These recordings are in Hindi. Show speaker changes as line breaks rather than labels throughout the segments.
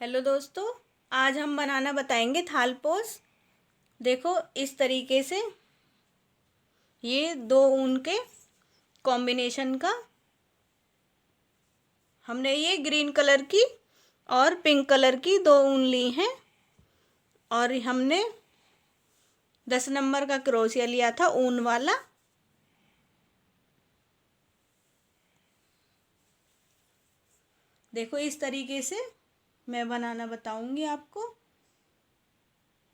हेलो दोस्तों, आज हम बनाना बताएंगे थालपोस। देखो इस तरीके से ये दो ऊन के कॉम्बिनेशन का हमने ये ग्रीन कलर की और पिंक कलर की दो ऊन ली हैं और हमने 10 नंबर का क्रोशिया लिया था ऊन वाला। देखो इस तरीके से मैं बनाना बताऊंगी आपको,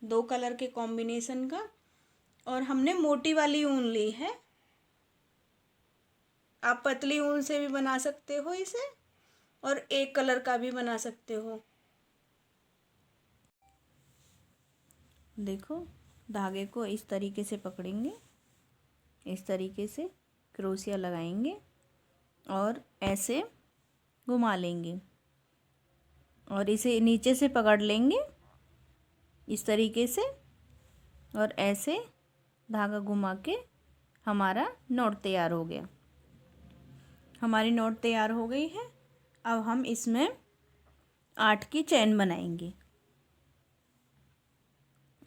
दो कलर के कॉम्बिनेशन का। और हमने मोटी वाली ऊन ली है, आप पतली ऊन से भी बना सकते हो इसे और एक कलर का भी बना सकते हो। देखो धागे को इस तरीके से पकड़ेंगे, इस तरीके से क्रोशिया लगाएंगे और ऐसे घुमा लेंगे और इसे नीचे से पकड़ लेंगे इस तरीके से और ऐसे धागा घुमा के हमारा नॉट तैयार हो गया। हमारी नॉट तैयार हो गई है। अब हम इसमें 8 की चैन बनाएंगे।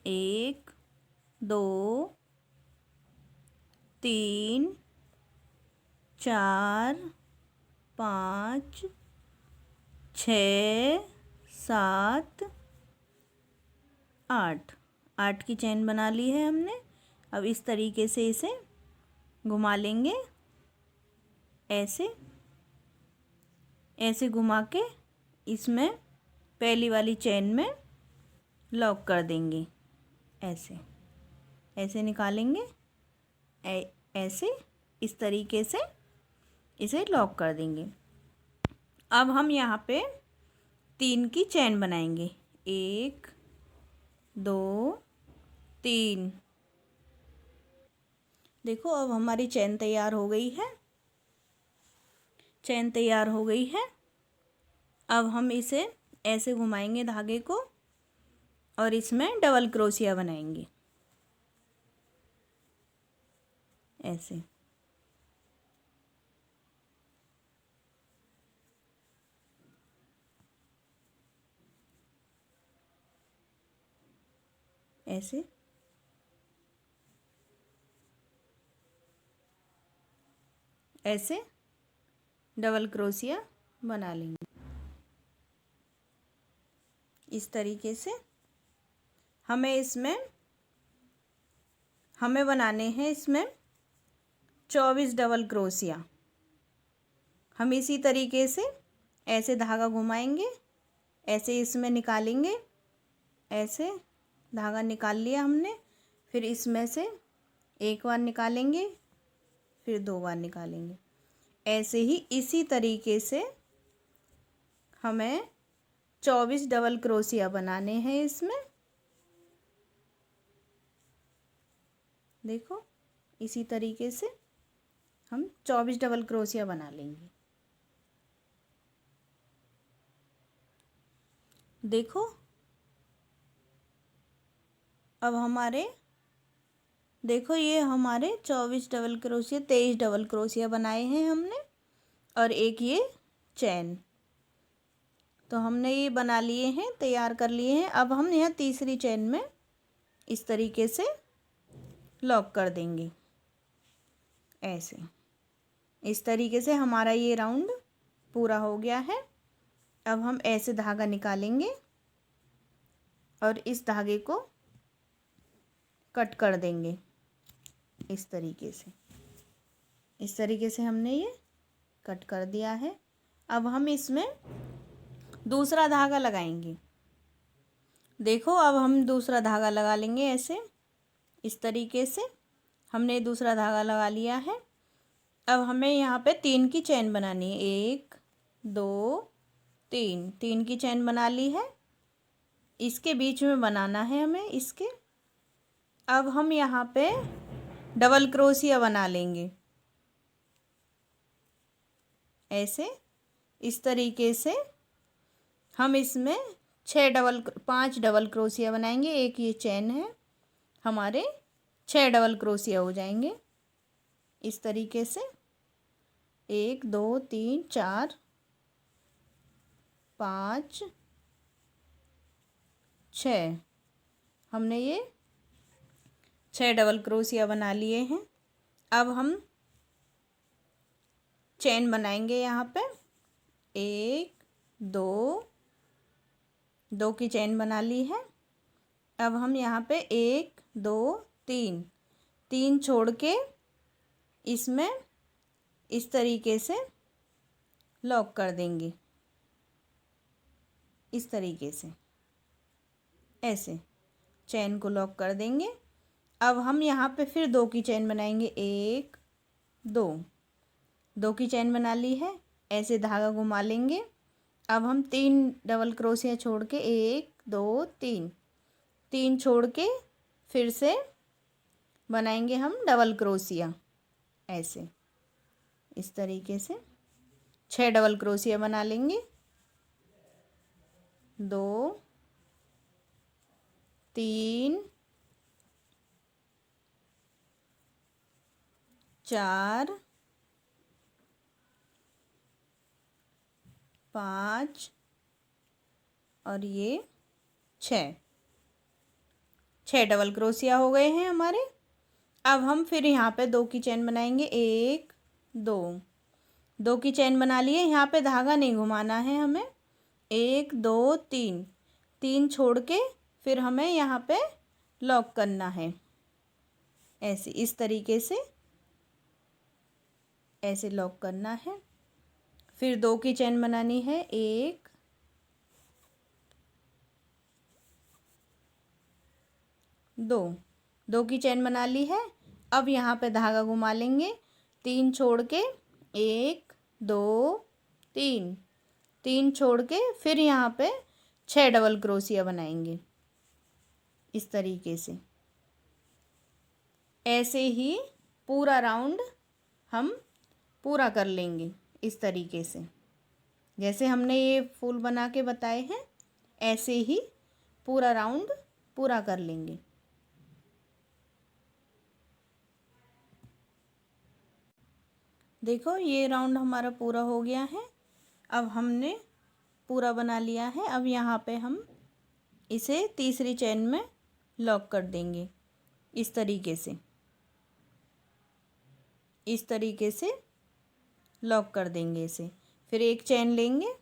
1 2 3 4 5 6 7 8 8 की चैन बना ली है हमने। अब इस तरीके से इसे घुमा लेंगे, ऐसे ऐसे घुमा के इसमें पहली वाली चैन में लॉक कर देंगे। ऐसे ऐसे निकालेंगे, ऐसे इस तरीके से इसे लॉक कर देंगे। अब हम यहाँ पे 3 की चैन बनाएंगे। 1 2 3। देखो अब हमारी चैन तैयार हो गई है। चैन तैयार हो गई है। अब हम इसे ऐसे घुमाएंगे धागे को और इसमें डबल क्रोशिया बनाएंगे ऐसे। ऐसे ऐसे डबल क्रोशिया बना लेंगे इस तरीके से। हमें बनाने हैं इसमें 24 डबल क्रोशिया। हम इसी तरीके से ऐसे धागा घुमाएंगे, ऐसे इसमें निकालेंगे, ऐसे धागा निकाल लिया हमने। फिर इसमें से एक बार निकालेंगे, फिर 2 बार निकालेंगे। ऐसे ही इसी तरीके से हमें 24 डबल क्रोशिया बनाने हैं इसमें। देखो इसी तरीके से हम 24 डबल क्रोशिया बना लेंगे। देखो अब देखो ये हमारे 24 डबल क्रोशिया 23 डबल क्रोशिया बनाए हैं हमने और एक ये चैन। तो हमने ये बना लिए हैं, तैयार कर लिए हैं। अब हम यहाँ तीसरी चैन में इस तरीके से लॉक कर देंगे ऐसे। इस तरीके से हमारा ये राउंड पूरा हो गया है। अब हम ऐसे धागा निकालेंगे और इस धागे को कट कर देंगे इस तरीके से। इस तरीके से हमने ये कट कर दिया है। अब हम इसमें दूसरा धागा लगाएंगे। देखो अब हम दूसरा धागा लगा लेंगे ऐसे, इस तरीके से हमने दूसरा धागा लगा लिया है। अब हमें यहाँ पे 3 की चैन बनानी है। 1 2 3, 3 की चैन बना ली है। इसके बीच में बनाना है हमें इसके। अब हम यहाँ पे डबल क्रोशिया बना लेंगे ऐसे। इस तरीके से हम इसमें 5 डबल क्रोशिया बनाएंगे। एक ये चैन है, हमारे 6 डबल क्रोशिया हो जाएंगे इस तरीके से। 1 2 3 4 5 6। हमने ये 6 डबल क्रोशिया बना लिए हैं। अब हम चेन बनाएंगे यहाँ पे। 1 2, 2 की चेन बना ली है। अब हम यहाँ पे 1 2 3, 3 छोड़ के इसमें इस तरीके से लॉक कर देंगे, इस तरीके से ऐसे चेन को लॉक कर देंगे। अब हम यहाँ पे फिर 2 की चेन बनाएंगे। 1 2, 2 की चेन बना ली है। ऐसे धागा घुमा लेंगे। अब हम 3 डबल क्रोशिया छोड़ के 1 2 3, 3 छोड़ के फिर से बनाएंगे हम डबल क्रोशिया, ऐसे इस तरीके से 6 डबल क्रोशिया बना लेंगे। 2 3 4 5 और ये 6 डबल क्रोशिया हो गए हैं हमारे। अब हम फिर यहाँ पे 2 की चेन बनाएंगे। 1 2, 2 की चेन बना लिए। यहाँ पे धागा नहीं घुमाना है हमें। 1 2 3, 3 छोड़ के फिर हमें यहाँ पे लॉक करना है, ऐसे इस तरीके से ऐसे लॉक करना है। फिर 2 की चेन बनानी है। 1 2, 2 की चेन बना ली है। अब यहाँ पे धागा घुमा लेंगे। 3 छोड़ के 1 2 3, 3 छोड़ के फिर यहाँ पे 6 डबल क्रोशिया बनाएंगे, इस तरीके से। ऐसे ही पूरा राउंड हम पूरा कर लेंगे, इस तरीके से। जैसे हमने ये फूल बना के बताए हैं, ऐसे ही पूरा राउंड पूरा कर लेंगे। देखो ये राउंड हमारा पूरा हो गया है। अब हमने पूरा बना लिया है। अब यहाँ पे हम इसे तीसरी चेन में लॉक कर देंगे, इस तरीके से, इस तरीके से लॉक कर देंगे इसे। फिर एक चेन लेंगे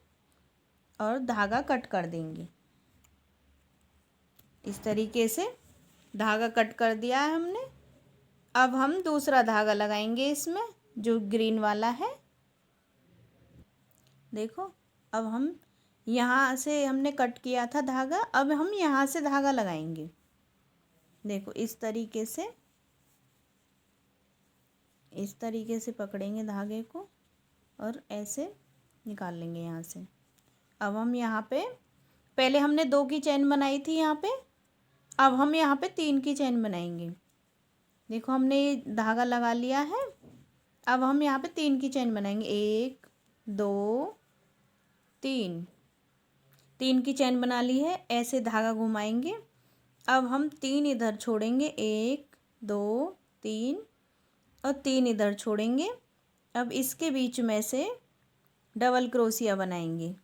और धागा कट कर देंगे, इस तरीके से धागा कट कर दिया है हमने। अब हम दूसरा धागा लगाएंगे इसमें, जो ग्रीन वाला है। देखो अब हम यहाँ से हमने कट किया था धागा, अब हम यहाँ से धागा लगाएंगे। देखो इस तरीके से, इस तरीके से पकड़ेंगे धागे को और ऐसे निकाल लेंगे यहाँ से। अब हम यहाँ पे पहले हमने 2 की चेन बनाई थी यहाँ पे, अब हम यहाँ पे 3 की चेन बनाएंगे। देखो हमने ये धागा लगा लिया है। अब हम यहाँ पे 3 की चेन बनाएंगे। 1 2 3, 3 की चेन बना ली है। ऐसे धागा घुमाएंगे। अब हम 3 इधर छोड़ेंगे। 1 2 3 और 3 इधर छोड़ेंगे। अब इसके बीच में से डबल क्रोशिया बनाएंगे,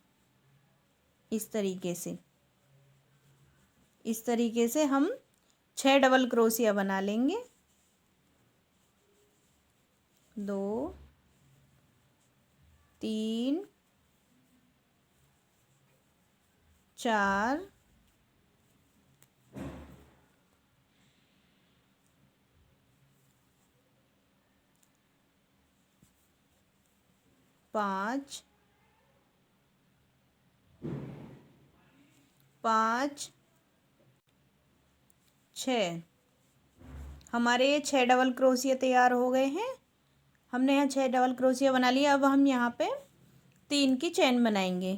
इस तरीके से। इस तरीके से हम 6 डबल क्रोशिया बना लेंगे। 2 3 4 5 5 6। हमारे ये 6 डबल क्रोशिया तैयार हो गए हैं। हमने यहाँ 6 डबल क्रोशिया बना लिया। अब हम यहाँ पे 3 की चेन बनाएंगे।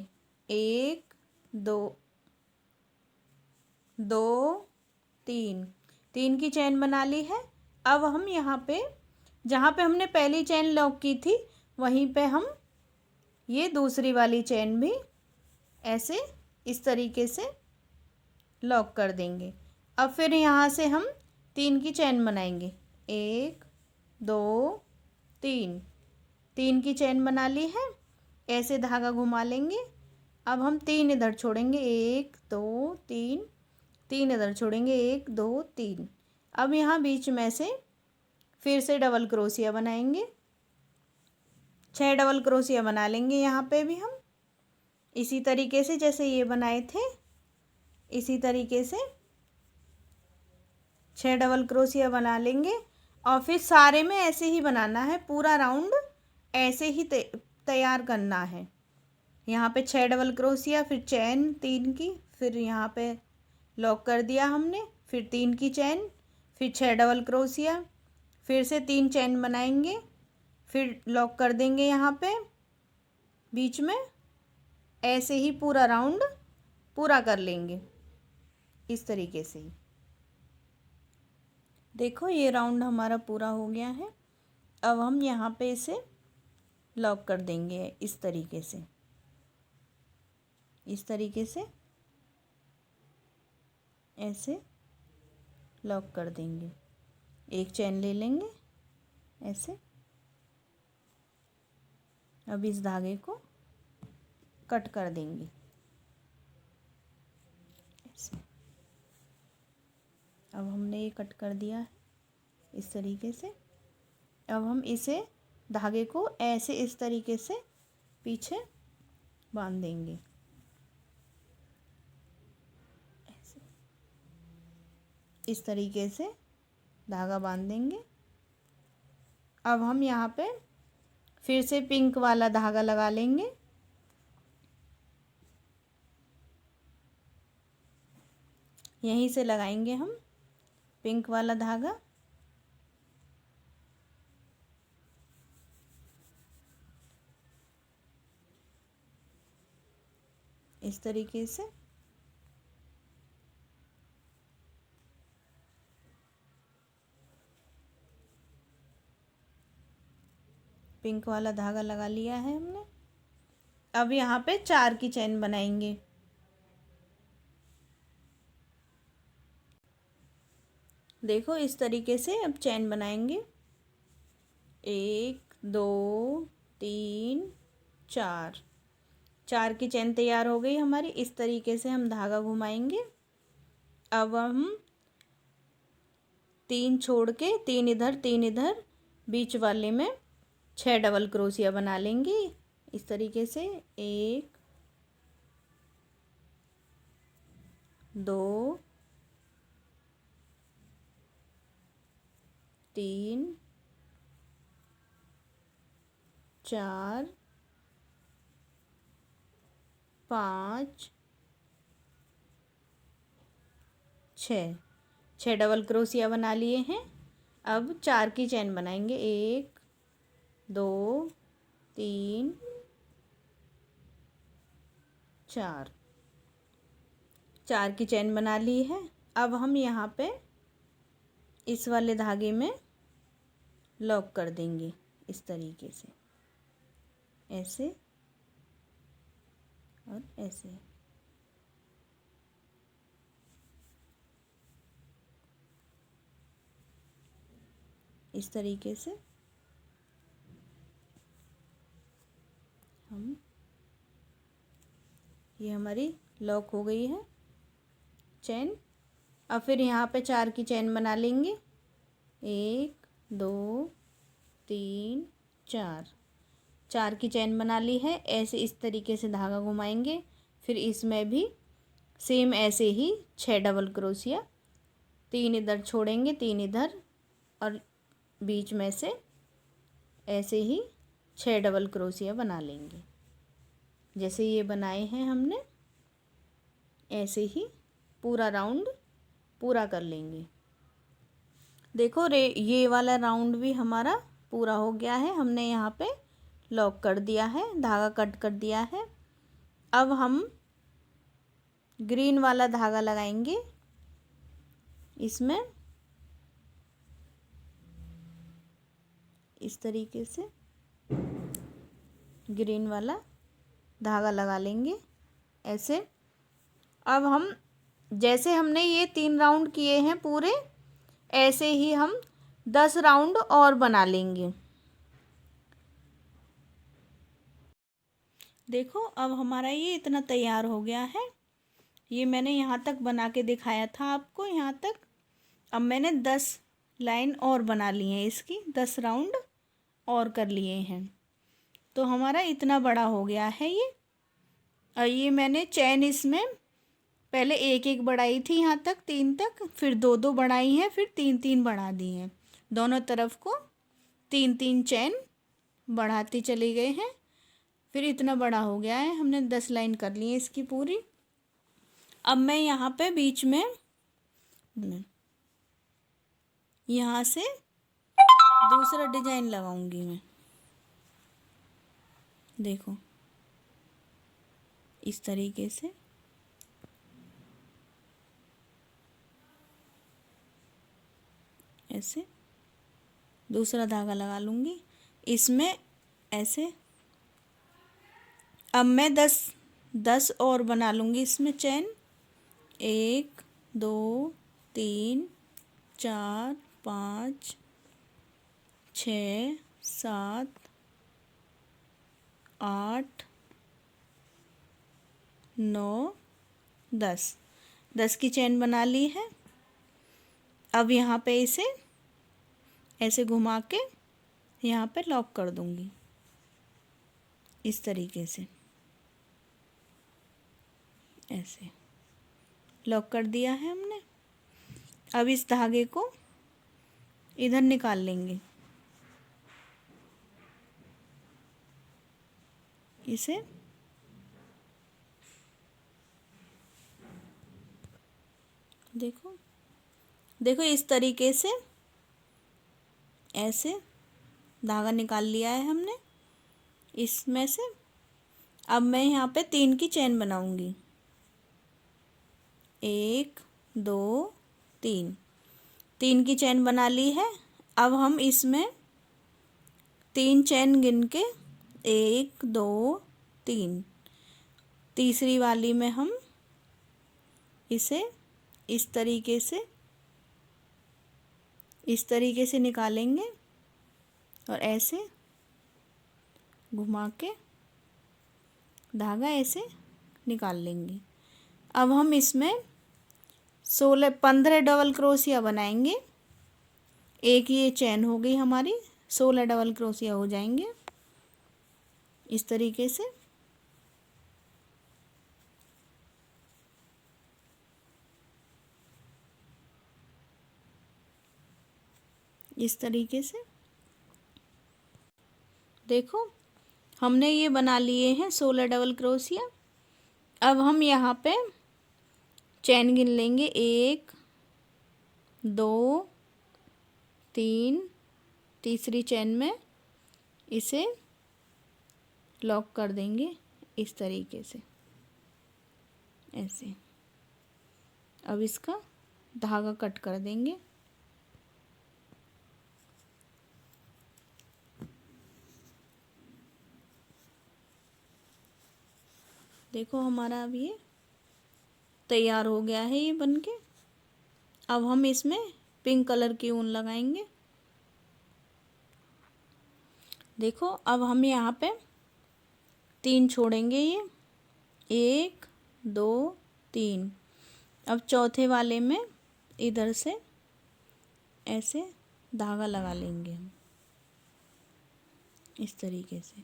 1 2 2 3, 3 की चेन बना ली है। अब हम यहाँ पे जहाँ पे हमने पहली चेन लॉक की थी, वहीं पे हम ये दूसरी वाली चेन भी ऐसे इस तरीके से लॉक कर देंगे। अब फिर यहाँ से हम 3 की चेन बनाएंगे। 1 2 3, 3 की चेन बना ली है। ऐसे धागा घुमा लेंगे। अब हम 3 इधर छोड़ेंगे। 1 2 3, 3 इधर छोड़ेंगे, 1 2 3। अब यहाँ बीच में से फिर से डबल क्रोशिया बनाएंगे, 6 डबल क्रोशिया बना लेंगे यहाँ पे भी हम इसी तरीके से जैसे ये बनाए थे, इसी तरीके से 6 डबल क्रोशिया बना लेंगे। और फिर सारे में ऐसे ही बनाना है, पूरा राउंड ऐसे ही तैयार करना है। यहाँ पे 6 डबल क्रोशिया, फिर चैन 3 की, फिर यहाँ पे लॉक कर दिया हमने, फिर 3 की चैन, फिर 6 डबल क्रोशिया, फिर से 3 चैन बनाएंगे, फिर लॉक कर देंगे यहाँ पे बीच में। ऐसे ही पूरा राउंड पूरा कर लेंगे इस तरीके से ही। देखो ये राउंड हमारा पूरा हो गया है। अब हम यहाँ पे इसे लॉक कर देंगे इस तरीके से, इस तरीके से ऐसे लॉक कर देंगे। एक चैन ले लेंगे ऐसे। अब इस धागे को कट कर देंगे ऐसे। अब हमने ये कट कर दिया है इस तरीके से। अब हम इसे धागे को ऐसे इस तरीके से पीछे बांध देंगे ऐसे, इस तरीके से धागा बांध देंगे। अब हम यहाँ पे फिर से पिंक वाला धागा लगा लेंगे, यहीं से लगाएंगे हम पिंक वाला धागा। इस तरीके से पिंक वाला धागा लगा लिया है हमने। अब यहाँ पे 4 की चैन बनाएंगे। देखो इस तरीके से अब चैन बनाएंगे, 1 2 3 4। 4 की चैन तैयार हो गई हमारी। इस तरीके से हम धागा घुमाएंगे। अब हम 3 छोड़ के 3 इधर 3 इधर, बीच वाले में 6 डबल क्रोशिया बना लेंगे इस तरीके से। 1 2 3 4 5 6 डबल क्रोशिया बना लिए हैं। अब 4 की चैन बनाएंगे, 1 2 3 4। 4 की चैन बना ली है। अब हम यहाँ पे इस वाले धागे में लॉक कर देंगे इस तरीके से, ऐसे और ऐसे। इस तरीके से हम, ये हमारी लॉक हो गई है चैन। अब फिर यहाँ पे 4 की चैन बना लेंगे, 1 2 3 4। 4 की चैन बना ली है। ऐसे इस तरीके से धागा घुमाएंगे। फिर इसमें भी सेम ऐसे ही 6 डबल क्रोशिया, 3 इधर छोड़ेंगे 3 इधर, और बीच में से ऐसे ही 6 डबल क्रोशिया बना लेंगे जैसे ये बनाए हैं हमने। ऐसे ही पूरा राउंड पूरा कर लेंगे। देखो ये वाला राउंड भी हमारा पूरा हो गया है। हमने यहाँ पे लॉक कर दिया है, धागा कट कर दिया है। अब हम ग्रीन वाला धागा लगाएंगे इसमें इस तरीके से। ग्रीन वाला धागा लगा लेंगे ऐसे। अब हम जैसे हमने ये 3 राउंड किए हैं पूरे, ऐसे ही हम 10 राउंड और बना लेंगे। देखो अब हमारा ये इतना तैयार हो गया है। ये मैंने यहाँ तक बना के दिखाया था आपको, यहाँ तक। अब मैंने 10 लाइन और बना ली हैं, इसकी 10 राउंड और कर लिए हैं, तो हमारा इतना बड़ा हो गया है ये। और ये मैंने चैन इसमें पहले एक एक बढ़ाई थी यहाँ तक 3 तक, फिर 2 2 बढ़ाई हैं, फिर 3 3 बढ़ा दी हैं। दोनों तरफ को 3 3 चैन बढ़ाती चली गए हैं, फिर इतना बड़ा हो गया है। हमने 10 लाइन कर ली है इसकी पूरी। अब मैं यहाँ पे बीच में यहाँ से दूसरा डिजाइन लगाऊंगी मैं। देखो इस तरीके से ऐसे दूसरा धागा लगा लूँगी इसमें ऐसे। अब मैं 10 और बना लूँगी इसमें चैन। 1 2 3 4 5 6 7 8 9 10 10 की चैन बना ली है। अब यहाँ पे इसे ऐसे घुमा के यहाँ पे लॉक कर दूँगी इस तरीके से, ऐसे लॉक कर दिया है हमने। अब इस धागे को इधर निकाल लेंगे, इसे देखो देखो इस तरीके से ऐसे धागा निकाल लिया है हमने इसमें से। अब मैं यहाँ पे 3 की चैन बनाऊंगी। 1 2 3 3 की चैन बना ली है। अब हम इसमें 3 चैन गिन के 1 2 3 तीसरी वाली में हम इसे इस तरीके से निकालेंगे और ऐसे घुमा के धागा ऐसे निकाल लेंगे। अब हम इसमें 15 डबल क्रोशिया बनाएंगे। एक ये चैन हो गई हमारी, 16 डबल क्रोशिया हो जाएंगे इस तरीके से। इस तरीके से देखो हमने ये बना लिए हैं 16 डबल क्रोशिया। अब हम यहाँ पे चैन गिन लेंगे। 1 2 3 तीसरी चैन में इसे लॉक कर देंगे इस तरीके से, ऐसे। अब इसका धागा कट कर देंगे। देखो हमारा अब ये तैयार हो गया है ये बनके। अब हम इसमें पिंक कलर की ऊन लगाएंगे। देखो अब हम यहाँ पे 3 छोड़ेंगे, ये 1 2 3। अब चौथे वाले में इधर से ऐसे धागा लगा लेंगे हम इस तरीके से,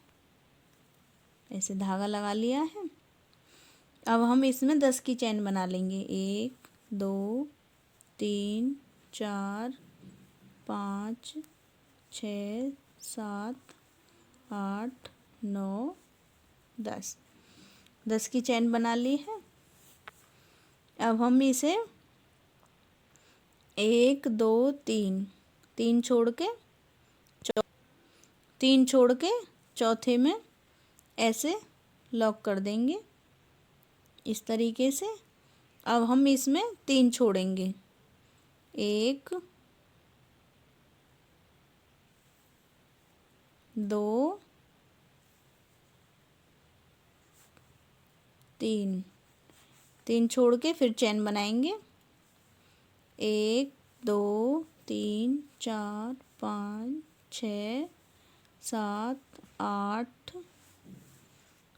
ऐसे धागा लगा लिया है। अब हम इसमें 10 की चैन बना लेंगे। 1 2 3 4 5 6 7 8 9 10 10 की चैन बना ली है। अब हम इसे 1 2 3 छोड़ के चौथे में ऐसे लॉक कर देंगे इस तरीके से। अब हम इसमें 3 छोड़ेंगे। 1 2 3 छोड़ के फिर चैन बनाएंगे। 1 2 3 4 5 6 7 8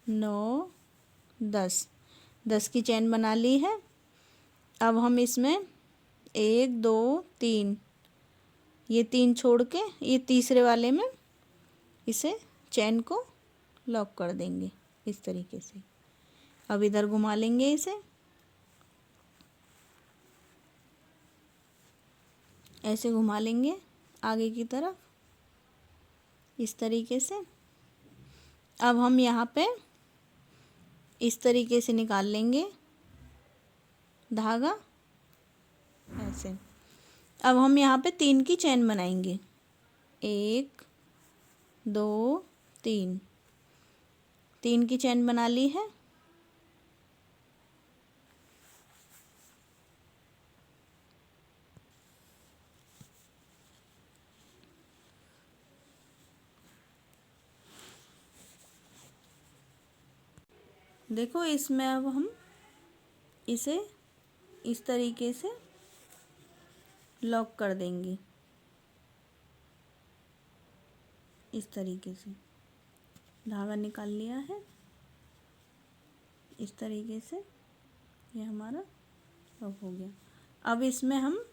9 10 10 की चैन बना ली है। अब हम इसमें 1 2 3, ये 3 छोड़ के ये तीसरे वाले में इसे चैन को लॉक कर देंगे इस तरीके से। अब इधर घुमा लेंगे इसे, ऐसे घुमा लेंगे आगे की तरफ इस तरीके से। अब हम यहाँ पे इस तरीके से निकाल लेंगे धागा ऐसे। अब हम यहाँ पे 3 की चैन बनाएंगे, 1 2 3, 3 की चैन बना ली है। देखो इसमें अब हम इसे इस तरीके से लॉक कर देंगे इस तरीके से। धागा निकाल लिया है इस तरीके से, ये हमारा लॉक हो गया। अब इसमें हम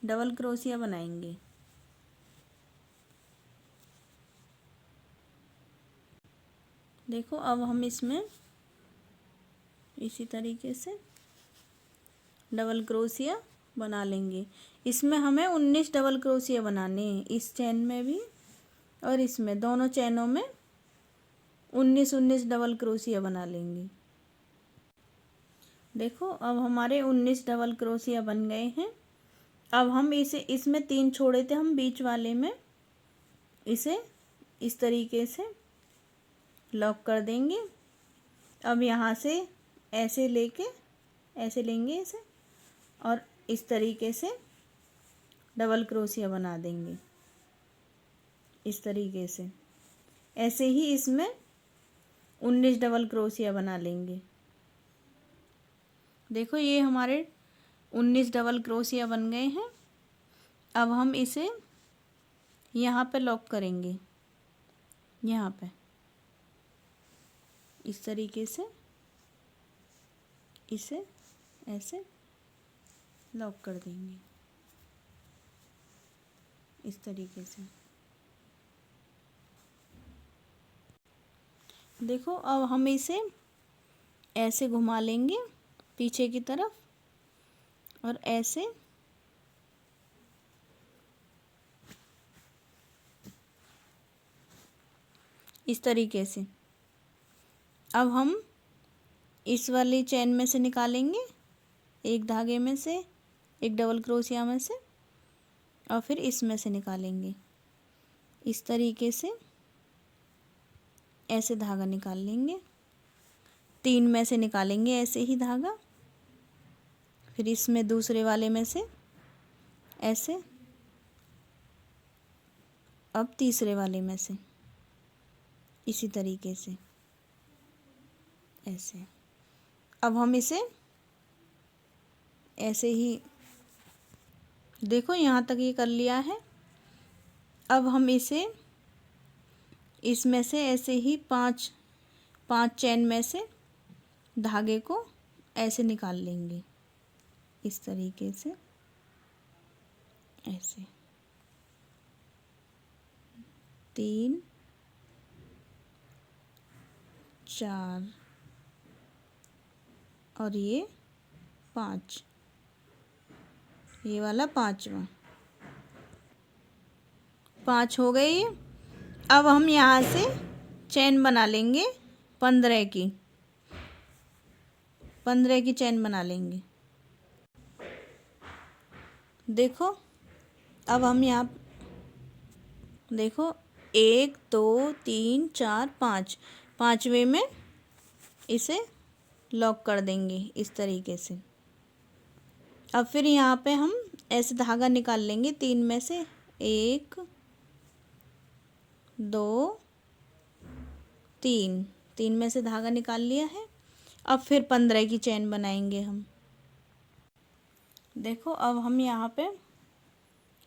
डबल क्रोशिया बनाएंगे। देखो अब हम इसमें इसी तरीके से डबल क्रोशिया बना लेंगे। इसमें हमें 19 डबल क्रोशिया बनाने हैं, इस चैन में भी और इसमें, दोनों चैनों में 19 डबल क्रोशिया बना लेंगे। देखो अब हमारे 19 डबल क्रोशिया बन गए हैं। अब हम इसे, इसमें 3 छोड़े थे हम बीच वाले में, इसे इस तरीके से लॉक कर देंगे। अब यहाँ से ऐसे लेके ऐसे लेंगे इसे और इस तरीके से डबल क्रोशिया बना देंगे इस तरीके से। ऐसे ही इसमें 19 डबल क्रोशिया बना लेंगे। देखो ये हमारे 19 डबल क्रोशिया बन गए हैं। अब हम इसे यहाँ पे लॉक करेंगे, यहाँ पे इस तरीके से इसे ऐसे लॉक कर देंगे इस तरीके से। देखो अब हम इसे ऐसे घुमा लेंगे पीछे की तरफ और ऐसे इस तरीके से। अब हम इस वाली चैन में से निकालेंगे, एक धागे में से, एक डबल क्रोशिया में से, और फिर इसमें से निकालेंगे इस तरीके से। ऐसे धागा निकाल लेंगे, 3 में से निकालेंगे ऐसे ही धागा, फिर इसमें दूसरे वाले में से ऐसे, अब तीसरे वाले में से इसी तरीके से ऐसे। अब हम इसे ऐसे ही, देखो यहाँ तक ये कर लिया है। अब हम इसे इसमें से ऐसे ही 5 चैन में से धागे को ऐसे निकाल लेंगे इस तरीके से ऐसे। 3 4 और ये 5, ये वाला 5वां, 5 हो गई। अब हम यहाँ से चैन बना लेंगे 15 की, 15 की चैन बना लेंगे। देखो अब हम यहाँ, देखो 1 2 3 4 5, 5वें में इसे लॉक कर देंगे इस तरीके से। अब फिर यहाँ पे हम ऐसे धागा निकाल लेंगे 3 में से, 1 2 3, 3 में से धागा निकाल लिया है। अब फिर 15 की चैन बनाएंगे हम। देखो अब हम यहाँ पे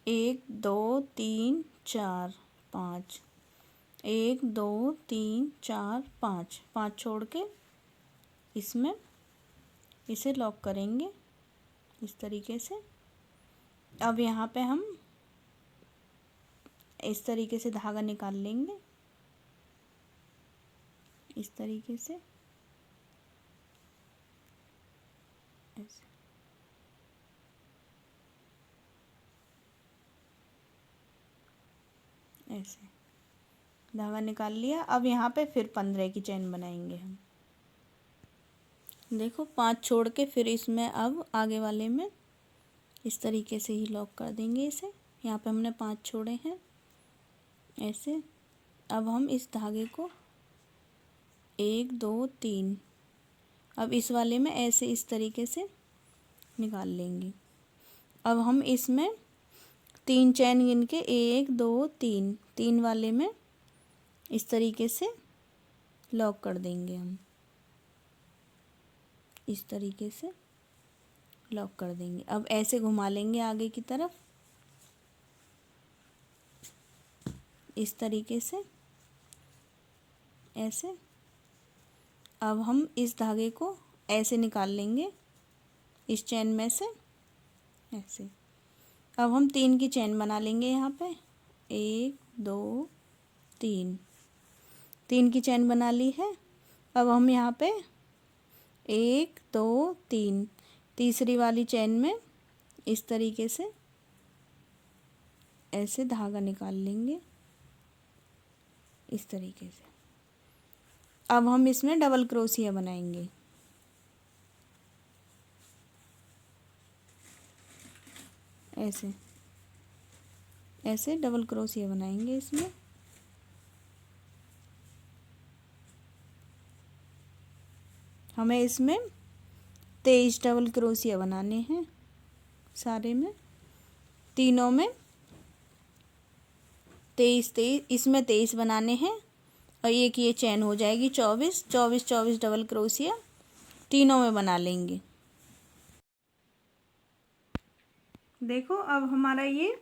1 2 3 4 5, 1 2 3 4 5, 5 छोड़ के इसमें इसे लॉक करेंगे इस तरीके से। अब यहाँ पे हम इस तरीके से धागा निकाल लेंगे, इस तरीके से ऐसे। ऐसे धागा निकाल लिया। अब यहाँ पे फिर 15 की चेन बनाएंगे हम। देखो 5 छोड़ के फिर इसमें अब आगे वाले में इस तरीके से ही लॉक कर देंगे इसे। यहाँ पे हमने 5 छोड़े हैं ऐसे। अब हम इस धागे को 1 2 3, अब इस वाले में ऐसे इस तरीके से निकाल लेंगे। अब हम इसमें 3 चैन गिन के 1 2 3, 3 वाले में इस तरीके से लॉक कर देंगे हम, इस तरीके से लॉक कर देंगे। अब ऐसे घुमा लेंगे आगे की तरफ इस तरीके से ऐसे। अब हम इस धागे को ऐसे निकाल लेंगे इस चैन में से ऐसे। अब हम 3 की चैन बना लेंगे यहाँ पे, 1 2 3, 3 की चैन बना ली है। अब हम यहाँ पे 1 2 3, तीसरी वाली चैन में इस तरीके से ऐसे धागा निकाल लेंगे इस तरीके से। अब हम इसमें डबल क्रोशिया बनाएंगे। ऐसे ऐसे डबल क्रोशिया बनाएंगे इसमें। हमें इसमें 23 डबल क्रोशिया बनाने हैं सारे में, तीनों में 23 23, इसमें 23 बनाने हैं और एक ये चैन हो जाएगी 24 24 24 डबल क्रोशिया तीनों में बना लेंगे। देखो अब हमारा ये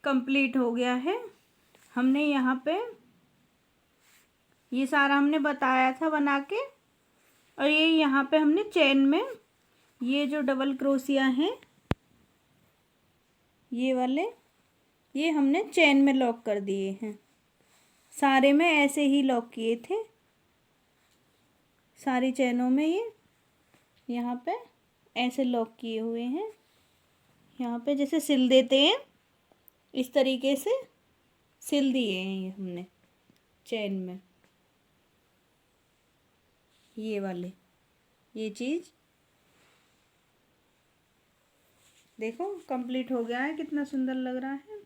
कंप्लीट हो गया है। हमने यहाँ पे ये सारा हमने बताया था बना के, और ये यहाँ पे हमने चेन में ये जो डबल क्रोशिया हैं ये वाले, ये हमने चेन में लॉक कर दिए हैं। सारे में ऐसे ही लॉक किए थे, सारी चैनों में ये यहाँ पे ऐसे लॉक किए हुए हैं। यहाँ पे जैसे सिल देते हैं इस तरीके से सिल दिए हैं ये हमने चेन में, ये वाले ये चीज़। देखो कंप्लीट हो गया है, कितना सुंदर लग रहा है।